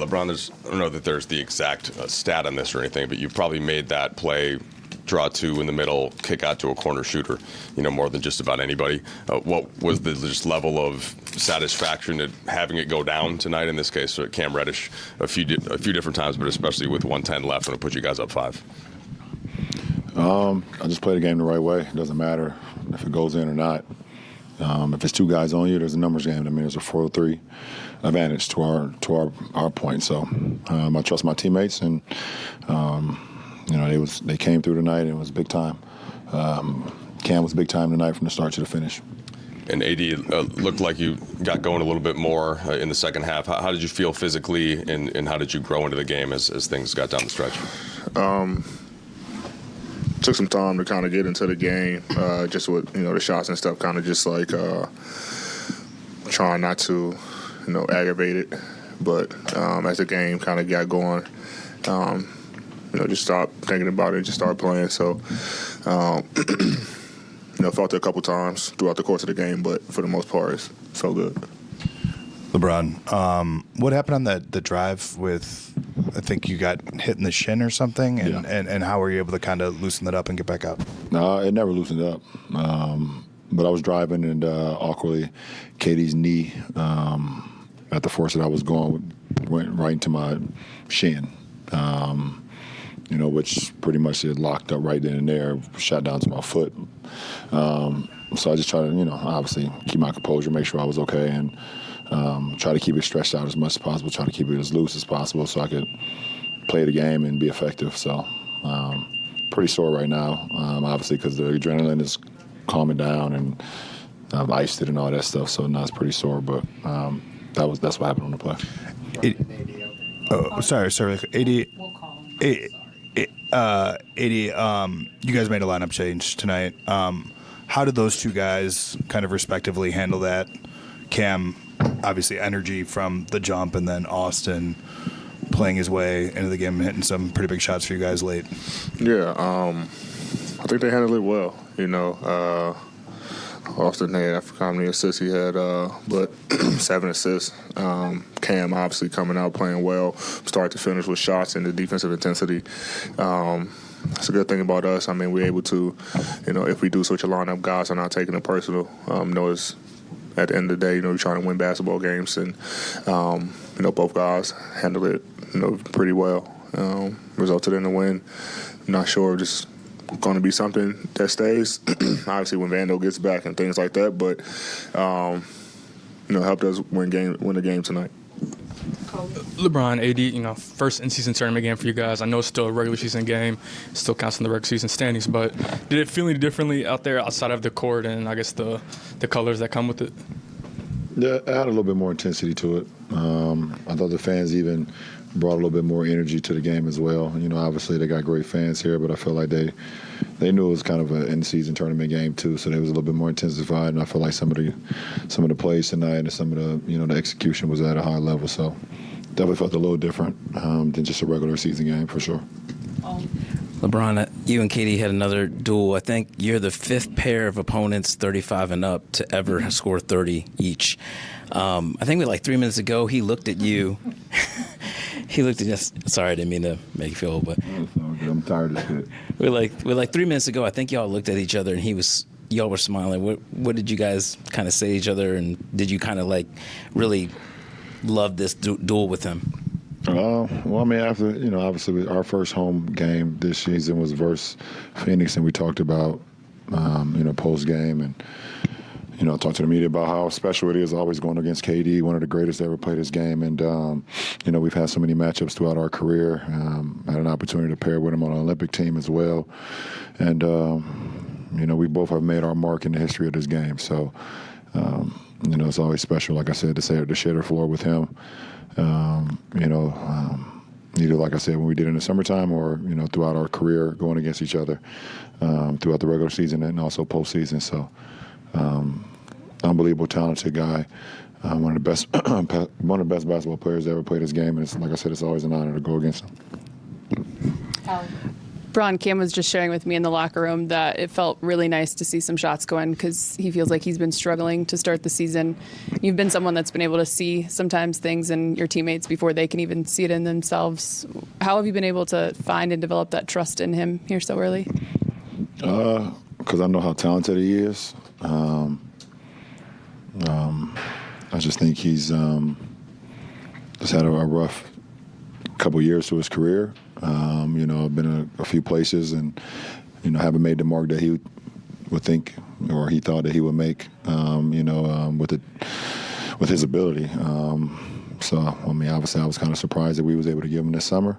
LeBron, I don't know that there's the exact stat on this or anything, but you probably made that play, draw two in the middle, kick out to a corner shooter, more than just about anybody. What was the just level of satisfaction at having it go down tonight in this case? So Cam Reddish a few different times, but especially with 1:10 left when it put you guys up 5. I just play the game the right way. It doesn't matter if it goes in or not. If it's 2 guys on you, there's a numbers game. I mean, there's a 4-3 advantage to our point. So I trust my teammates, and they came through tonight, and it was big time. Cam was big time tonight from the start to the finish. And AD looked like you got going a little bit more in the second half. How did you feel physically, and how did you grow into the game as things got down the stretch? Took some time to kind of get into the game, just with the shots and stuff, kind of just like trying not to aggravate it. But as the game kind of got going, just stopped thinking about it, just started playing. So felt it a couple times throughout the course of the game, but for the most part, it felt good. LeBron, what happened on the drive with, I think you got hit in the shin or something, and how were you able to kind of loosen that up and get back up? No, it never loosened up. But I was driving, and awkwardly, Katie's knee at the force that I was going went right into my shin, which pretty much it locked up right then and there, shot down to my foot. So I just tried to, obviously keep my composure, make sure I was okay, and try to keep it stretched out as much as possible, try to keep it as loose as possible so I could play the game and be effective. So pretty sore right now, obviously, because the adrenaline is calming down, and I've iced it and all that stuff, so now it's pretty sore, but that's what happened on the play. Sorry, AD. You guys made a lineup change tonight. How did those 2 guys kind of respectively handle that? Cam, obviously energy from the jump, and then Austin playing his way into the game and hitting some pretty big shots for you guys late. Yeah, I think they handled it well. Austin had, I forgot how many assists he had, but 7 assists. Cam obviously coming out playing well, start to finish with shots and the defensive intensity. That's a good thing about us. I mean, we're able to, if we do switch a lineup, guys are not taking it personal. It's at the end of the day, we're trying to win basketball games, and both guys handled it, pretty well. Resulted in a win. I'm not sure, just going to be something that stays. Obviously, when Vando gets back and things like that, but helped us win the game tonight. LeBron, AD, first in-season tournament game for you guys. I know it's still a regular season game, it still counts in the regular season standings, but did it feel any differently out there outside of the court and I guess the colors that come with it? Yeah, it had a little bit more intensity to it. I thought the fans even brought a little bit more energy to the game as well. Obviously they got great fans here, but I feel like they knew it was kind of an in-season tournament game too, so they was a little bit more intensified. And I feel like some of the plays tonight and some of the the execution was at a high level. So definitely felt a little different than just a regular season game for sure. LeBron, you and Katie had another duel. I think you're the 5th pair of opponents 35 and up to ever score 30 each. I think we 3 minutes ago, he looked at you. He looked at us. Sorry, I didn't mean to make you feel old, but I'm tired of it. We're 3 minutes ago, I think y'all looked at each other, and y'all were smiling. What did you guys kind of say to each other, and did you kind of really love this duel with him? Well, I mean, after, obviously our first home game this season was versus Phoenix, and we talked about, post-game, and, talked to the media about how special it is always going against KD, one of the greatest to ever play this game. And, we've had so many matchups throughout our career. Had an opportunity to pair with him on an Olympic team as well. And, we both have made our mark in the history of this game. So, it's always special, like I said, to share the floor with him. Either, like I said, when we did in the summertime or, throughout our career going against each other throughout the regular season and also postseason. So, unbelievable, talented guy, one of the best basketball players that ever played this game. And it's, like I said, it's always an honor to go against him. Bron, Cam was just sharing with me in the locker room that it felt really nice to see some shots go in because he feels like he's been struggling to start the season. You've been someone that's been able to see sometimes things in your teammates before they can even see it in themselves. How have you been able to find and develop that trust in him here so early? Because I know how talented he is. I just think he's just had a rough couple years to his career. I've been a few places and, haven't made the mark that he would think or he thought that he would make, with his ability. Obviously I was kind of surprised that we was able to give him this summer.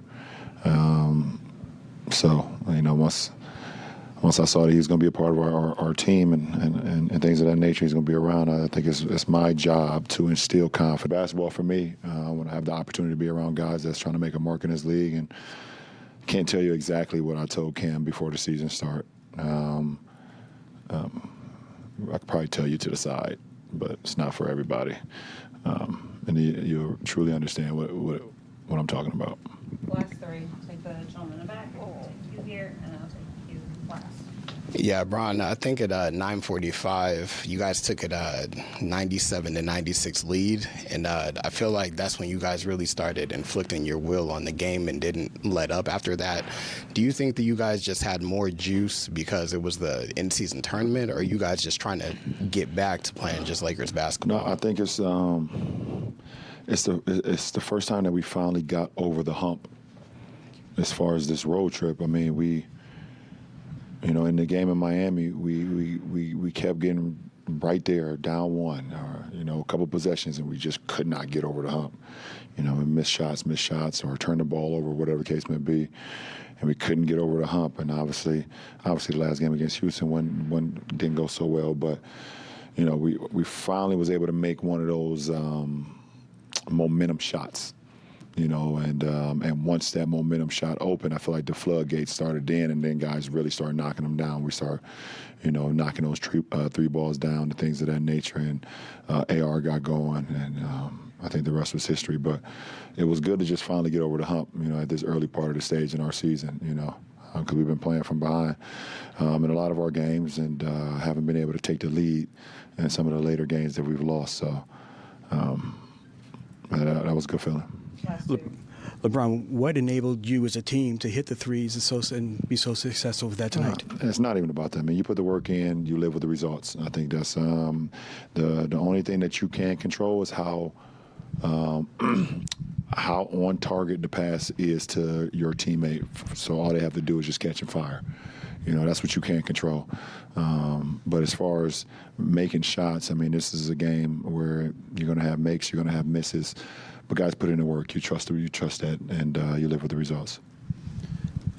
Once I saw that he was going to be a part of our team and things of that nature, he's going to be around, I think it's my job to instill confidence. Basketball for me, when I have the opportunity to be around guys that's trying to make a mark in this league, and can't tell you exactly what I told Cam before the season start. I could probably tell you to the side, but it's not for everybody. And you'll truly understand what I'm talking about. Last three. Take the gentleman in the back. Take you here, and I'll take you last. Yeah, Bron, I think at 9:45, you guys took it 97-96 lead, and I feel like that's when you guys really started inflicting your will on the game and didn't let up after that. Do you think that you guys just had more juice because it was the in-season tournament, or are you guys just trying to get back to playing just Lakers basketball? No, I think it's the first time that we finally got over the hump as far as this road trip. I mean, we. In the game in Miami, we kept getting right there, down one, or, a couple possessions, and we just could not get over the hump. We missed shots, or turned the ball over, whatever the case may be, and we couldn't get over the hump. And obviously the last game against Houston one didn't go so well, but we finally was able to make one of those momentum shots. And once that momentum shot open, I feel like the floodgates started and then guys really started knocking them down. We started, knocking those three balls down, the things of that nature, and AR got going, and I think the rest was history. But it was good to just finally get over the hump, at this early part of the stage in our season, because we've been playing from behind in a lot of our games and haven't been able to take the lead in some of the later games that we've lost. So that was a good feeling. LeBron, what enabled you as a team to hit the threes and be so successful with that tonight? It's not even about that. I mean, you put the work in, you live with the results. I think that's the only thing that you can control is how on target the pass is to your teammate. So all they have to do is just catch and fire. That's what you can't control. But as far as making shots, I mean, this is a game where you're going to have makes, you're going to have misses. But guys put in the work. You trust that, and you live with the results.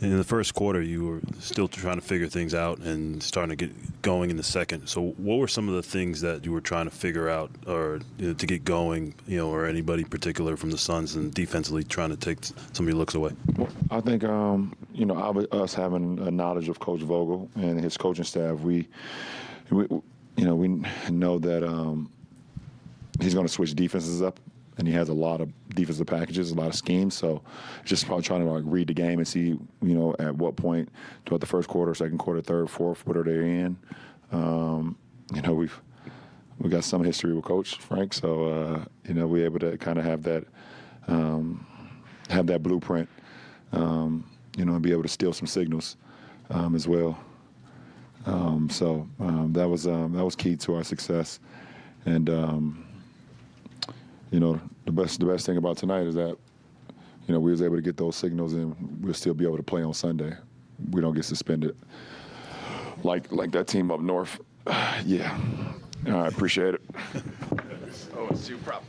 In the first quarter, you were still trying to figure things out and starting to get going in the second. So what were some of the things that you were trying to figure out or to get going, or anybody particular from the Suns and defensively trying to take some of your looks away? Well, I think, us having a knowledge of Coach Vogel and his coaching staff, we know that he's going to switch defenses up. And he has a lot of defensive packages, a lot of schemes. So just probably trying to read the game and see, at what point throughout the first quarter, second quarter, third, fourth, what are they in. We've got some history with Coach Frank, so we're able to kind of have that blueprint, and be able to steal some signals as well. That was key to our success, and. The best thing about tonight is that, we was able to get those signals and we'll still be able to play on Sunday. We don't get suspended like that team up north. Yeah. I appreciate it. Oh, it's too proper.